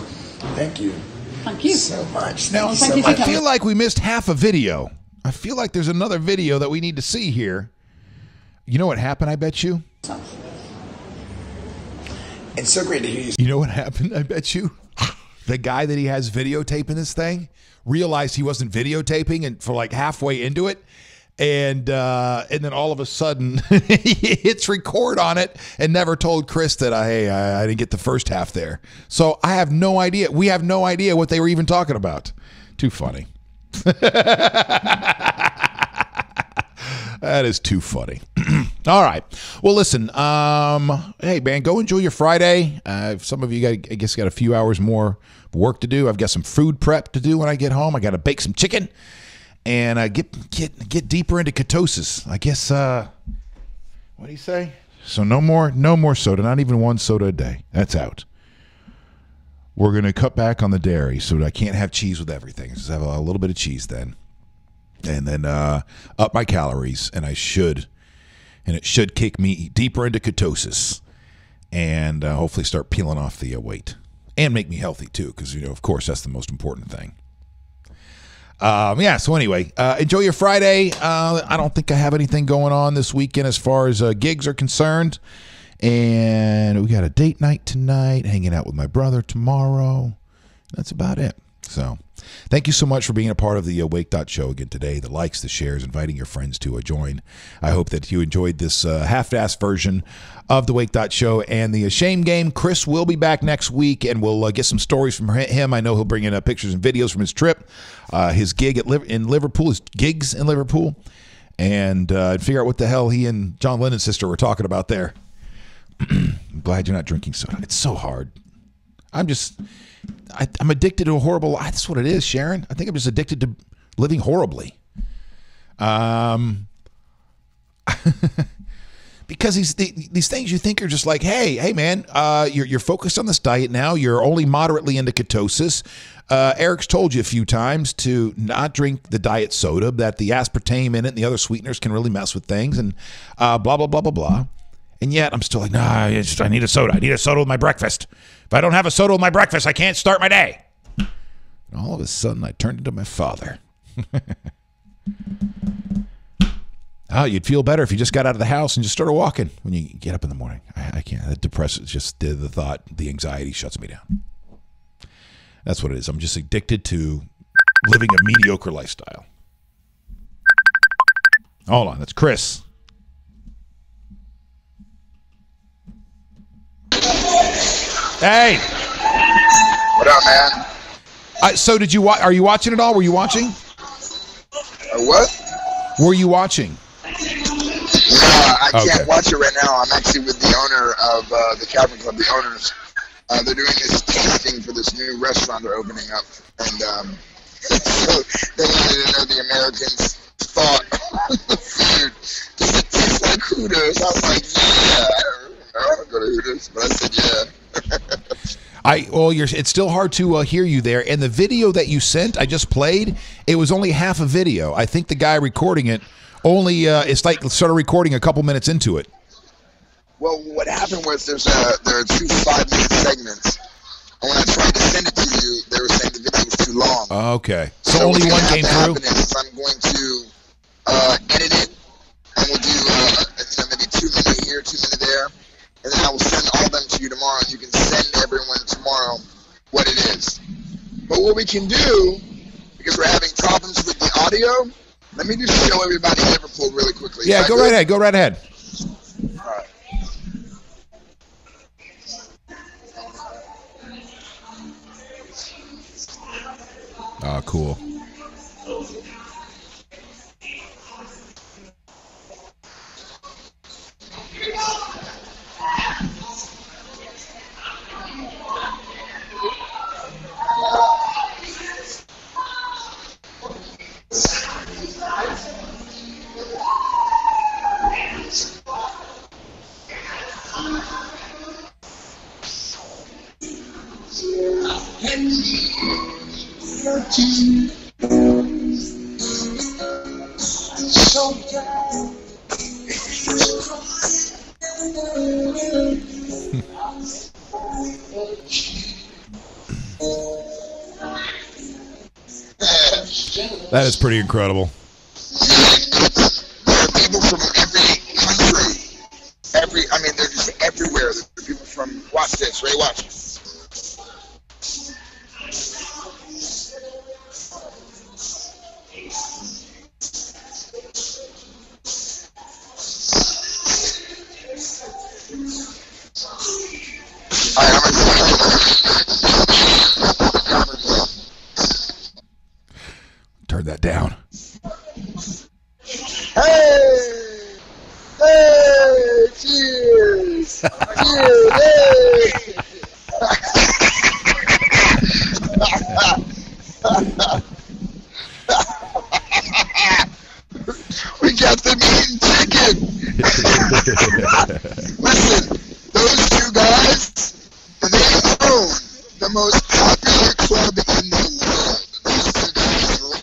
thank you. Thank you so much. Now, I feel like we missed half a video. I feel like there's another video that we need to see here. You know what happened? I bet you. It's so great to hear you. You know what happened? I bet you. The guy that he has videotaping this thing realized he wasn't videotaping, and for like halfway into it, And then all of a sudden, he hits record on it and never told Chris that I didn't get the first half there. So I have no idea. We have no idea what they were even talking about. Too funny. That is too funny. All right. Well, listen. Hey, man, go enjoy your Friday. Some of you, I guess, got a few hours more work to do. I've got some food prep to do when I get home. I got to bake some chicken and get deeper into ketosis. I guess. What do you say? So no more soda. Not even one soda a day. That's out. We're going to cut back on the dairy so that I can't have cheese with everything. Just have a little bit of cheese then. And then up my calories, and it should kick me deeper into ketosis, and hopefully start peeling off the weight, and make me healthy too, because of course that's the most important thing. So anyway, enjoy your Friday. I don't think I have anything going on this weekend as far as gigs are concerned, and we got a date night tonight, hanging out with my brother tomorrow. That's about it. So thank you so much for being a part of the Wake.Show again today. The likes, the shares, inviting your friends to join. I hope that you enjoyed this half-assed version of the Wake.Show and the Shame Game. Chris will be back next week, and we'll get some stories from him. I know he'll bring in pictures and videos from his trip, his gig in Liverpool, his gigs in Liverpool, and figure out what the hell he and John Lennon's sister were talking about there. I'm glad you're not drinking soda. It's so hard. I'm addicted to a horrible life. That's what it is, Sharon. I think I'm just addicted to living horribly. Because these things you think are just like, hey man, you're focused on this diet now. You're only moderately into ketosis. Eric's told you a few times to not drink the diet soda, that the aspartame in it and the other sweeteners can really mess with things, and blah, blah, blah, blah, blah. And yet I'm still like, I need a soda. I need a soda with my breakfast. If I don't have a soda with my breakfast, I can't start my day. And all of a sudden, I turned into my father. You'd feel better if you just got out of the house and just started walking when you get up in the morning. I can't. That depresses just the thought. The anxiety shuts me down. That's what it is. I'm just addicted to living a mediocre lifestyle. Hold on. That's Chris. Hey. What up, man? So did you are you watching it all? Were you watching? What? Were you watching? I can't watch it right now. I'm actually with the owner of the Cabin Club, the owners. They're doing this tasting for this new restaurant they're opening up. And so they wanted to know the Americans' thought on the food. Does it taste like Hooters? I was like, yeah. I don't go to Hooters, but I said, yeah. It's still hard to hear you there. And the video that you sent, I just played, it was only half a video. I think the guy recording it only started recording a couple minutes into it. Well, what happened was there are 2 5-minute segments. And when I tried to send it to you, they were saying the video was too long. Okay. So only one came through? I'm going to edit it, and we'll do maybe 2 minutes here, 2 minutes there. And then I will send all of them to you tomorrow, and you can send everyone tomorrow what it is. But what we can do, because we're having problems with the audio, let me just show everybody Liverpool really quickly. Yeah, go right ahead. Go right ahead. All right. Oh, cool. That is pretty incredible. There are people from every country. They're just everywhere. There are people from, watch this, Ray, watch. the most popular club in the world.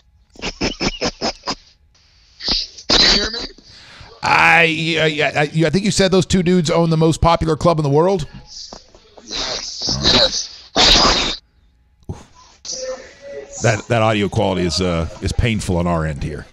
Can you hear me? I think you said those two dudes own the most popular club in the world. Yes. That audio quality is painful on our end here.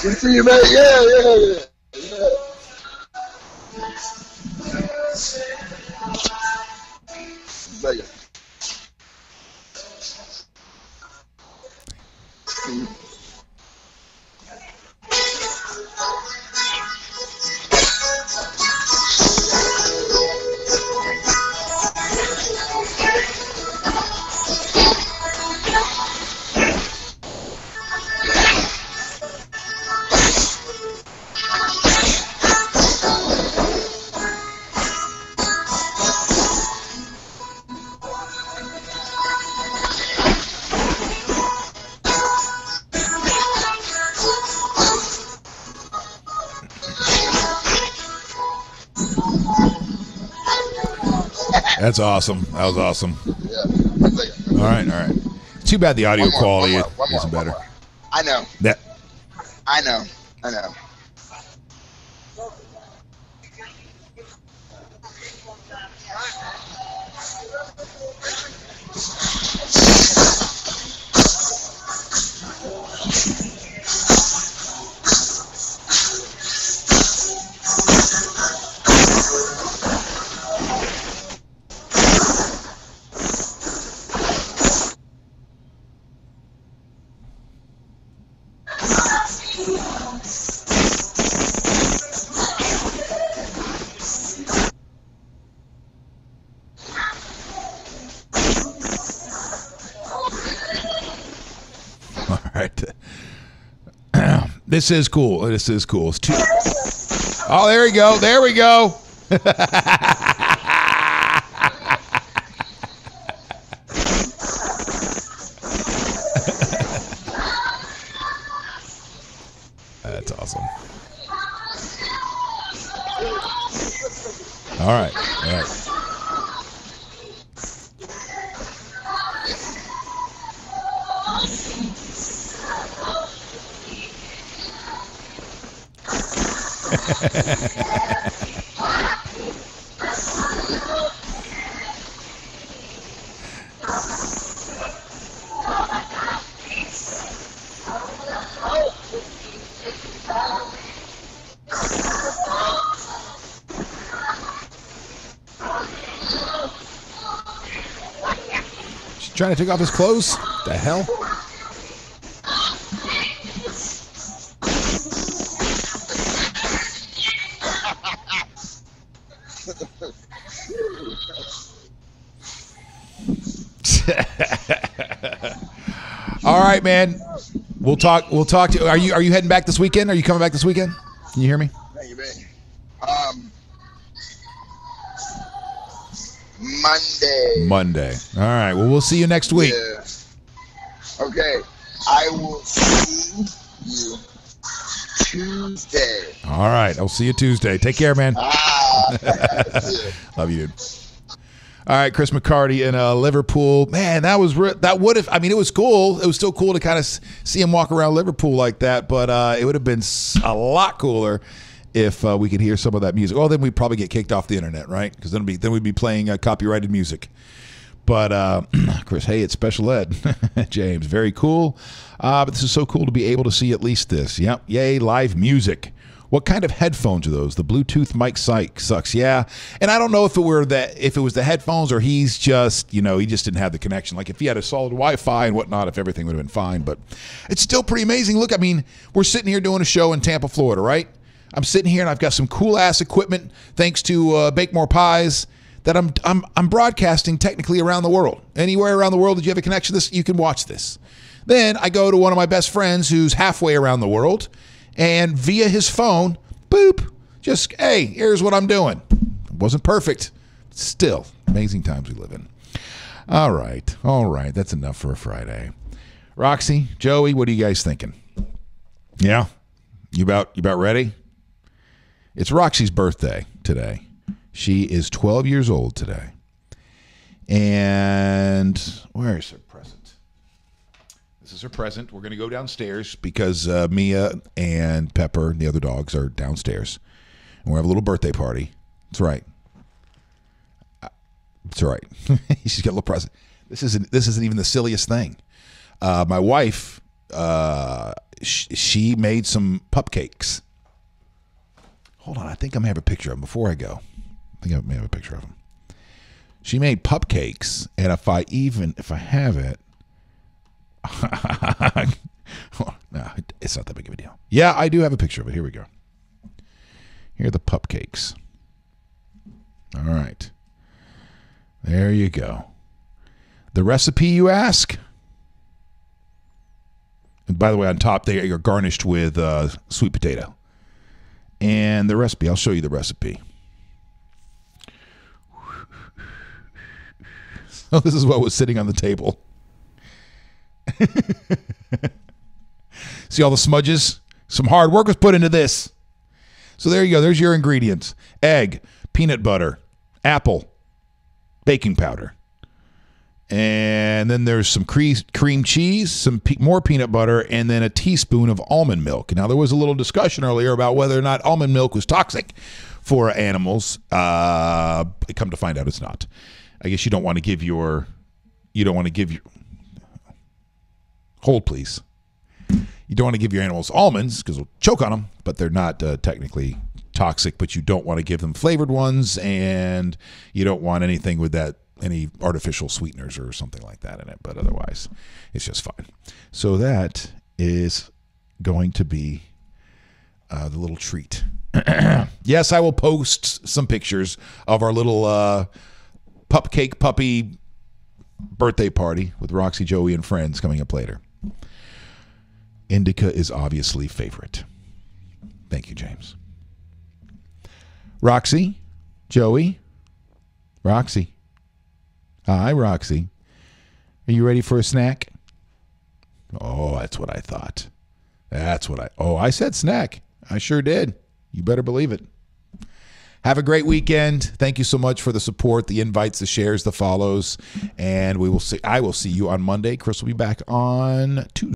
Good for you, man. Yeah. That's awesome. That was awesome. Yeah. All right. Too bad the audio quality isn't better. I know. I know. This is cool. It's too. Oh, there we go. That's awesome. All right. She's trying to take off his clothes? The hell? All right, man. We'll talk to you. Are you heading back this weekend? Are you coming back this weekend? Can you hear me? Thank you, man. Monday. All right. Well, we'll see you next week. Yeah. Okay. I will see you Tuesday. All right. I'll see you Tuesday. Take care, man. Love you, dude. All right, Chris McCarty in Liverpool. Man, that would have. I mean, it was cool. It was still cool to kind of see him walk around Liverpool like that. But it would have been a lot cooler if we could hear some of that music. Well, then we'd probably get kicked off the internet, right? Because then we'd be playing copyrighted music. But Chris, hey, it's special ed, James. Very cool. But this is so cool to be able to see at least this. Yep. Yay, live music. What kind of headphones are those? The Bluetooth mic sucks. Yeah. And I don't know if it was the headphones or he's just, he just didn't have the connection. Like if he had a solid Wi-Fi and whatnot, if everything would have been fine. But it's still pretty amazing. Look, I mean, we're sitting here doing a show in Tampa, Florida, right? I'm sitting here and I've got some cool ass equipment thanks to Bake More Pies that I'm broadcasting technically around the world. Anywhere around the world that you have a connection to this, you can watch this. Then I go to one of my best friends who's halfway around the world. And via his phone, boop, just, hey, here's what I'm doing. It wasn't perfect. Still, amazing times we live in. All right. That's enough for a Friday. Roxy, Joey, what are you guys thinking? Yeah? You about ready? It's Roxy's birthday today. She is 12 years old today. And where is her present? This is her present. We're going to go downstairs because Mia and Pepper and the other dogs are downstairs. And we'll have a little birthday party. That's right. It's all right. She's got a little present. This isn't even the silliest thing. My wife, she made some pupcakes. Hold on. I think I may have a picture of them before I go. I think I may have a picture of them. She made pupcakes, and if I have it, no, it's not that big of a deal. Yeah, I do have a picture of it. Here we go. Here are the pupcakes. All right. There you go. The recipe, you ask? And by the way, on top, they are garnished with sweet potato. And the recipe, I'll show you the recipe. So this is what was sitting on the table. See all the smudges? Some hard work was put into this. So there you go. There's your ingredients. Egg, peanut butter, apple, baking powder. And then there's some cream cheese, some more peanut butter, and then a teaspoon of almond milk. Now, there was a little discussion earlier about whether or not almond milk was toxic for animals. Come to find out it's not. I guess you don't want to give your hold, please. You don't want to give your animals almonds because they'll choke on them, but they're not technically toxic. But you don't want to give them flavored ones, and you don't want anything with that, any artificial sweeteners or something like that in it. But otherwise, it's just fine. So that is going to be the little treat. Yes, I will post some pictures of our little pupcake puppy birthday party with Roxy, Joey, and friends coming up later. Indica is obviously favorite. Thank you, James. Roxy, Joey, Roxy. Hi, Roxy. Are you ready for a snack? Oh, that's what I thought. I said snack. I sure did. You better believe it. Have a great weekend. Thank you so much for the support, the invites, the shares, the follows, and I will see you on Monday. Chris will be back on Tuesday.